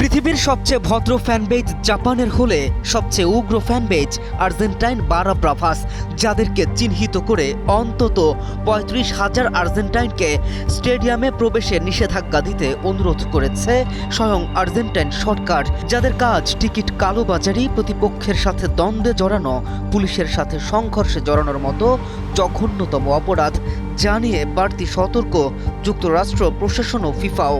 পৃথিবীর সবচেয়ে ভদ্র ফ্যানবেজ জাপানের হলে সবচেয়ে উগ্র ফ্যানবেজ আর্জেন্টাইন বারা ব্রাভাস, যাদেরকে চিহ্নিত করে অন্তত ৩৫,০০০ আর্জেন্টাইনকে স্টেডিয়ামে প্রবেশে নিষেধাজ্ঞা দিতে অনুরোধ করেছে স্বয়ং আর্জেন্টাইন সরকার, যাদের কাজ টিকিট কালোবাজারি, প্রতিপক্ষের সাথে দ্বন্দ্বে জড়ানো, পুলিশের সাথে সংঘর্ষে জড়ানোর মতো জঘন্যতম অপরাধ জানিয়ে বাড়তি সতর্ক যুক্তরাষ্ট্র প্রশাসন ও ফিফাও।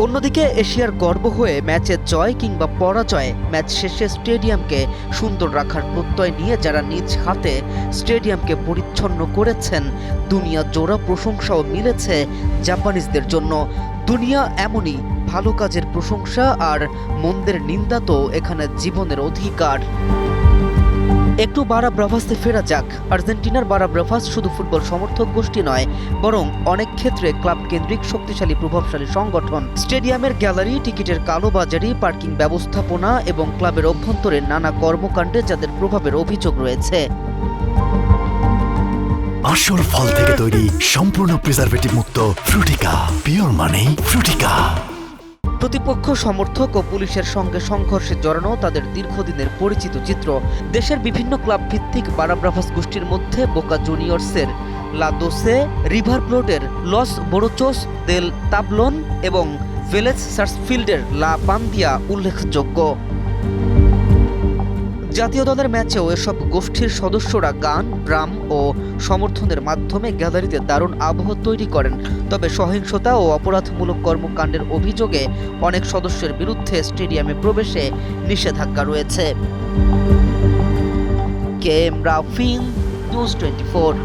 অন্যদিকে এশিয়ার গর্ব হয়ে ম্যাচের জয় কিংবা পরাজয়, ম্যাচ শেষে স্টেডিয়ামকে সুন্দর রাখার প্রত্যয় নিয়ে যারা নিজ হাতে স্টেডিয়ামকে পরিচ্ছন্ন করেছেন, দুনিয়া জোড়া প্রশংসাও মিলেছে জাপানিজদের জন্য। দুনিয়া এমনই, ভালো কাজের প্রশংসা আর মন্দের নিন্দা তো এখানে জীবনের অধিকার। একটু বারা ব্রাভাসে ফেরা যাক। আর্জেন্টিনার বারা ব্রাভাস শুধু ফুটবল সমর্থক গোষ্ঠী নয়, বরং অনেক ক্ষেত্রে ক্লাব কেন্দ্রিক শক্তিশালী প্রভাবশালী সংগঠন। স্টেডিয়ামের গ্যালারি, টিকিটের কালোবাজারি, পার্কিং ব্যবস্থাপনা এবং ক্লাবের অভ্যন্তরে নানা কর্মকাণ্ডে যাদের প্রভাবের অভিযোগ রয়েছে। আসল ফল থেকে তৈরি, সম্পূর্ণ প্রিজারভেটিভ মুক্ত ফ্রুটিকা, পিওর মানেই ফ্রুটিকা। প্রতিপক্ষ সমর্থক ও পুলিশের সঙ্গে সংঘর্ষে জড়ানো তাদের দীর্ঘদিনের পরিচিত চিত্র। দেশের বিভিন্ন ক্লাব ভিত্তিক বারা ব্রাভাস গোষ্ঠীর মধ্যে বোকা জুনিয়র্সের লা দোসে, রিভার প্লেটের লস বোরোচোস দেল তাবলন এবং ভেলেজ সার্সফিল্ডের লা পান্দিয়া উল্লেখযোগ্য। জাতীয় দলের ম্যাচেও এসব গোষ্ঠীর সদস্যরা গান, ড্রাম ও সমর্থনের মাধ্যমে গ্যালারিতে দারুণ আবহ তৈরি করেন। তবে সহিংসতা ও অপরাধমূলক কর্মকাণ্ডের অভিযোগে অনেক সদস্যের বিরুদ্ধে স্টেডিয়ামে প্রবেশে নিষেধাজ্ঞা রয়েছে। K M Rafin, news 24।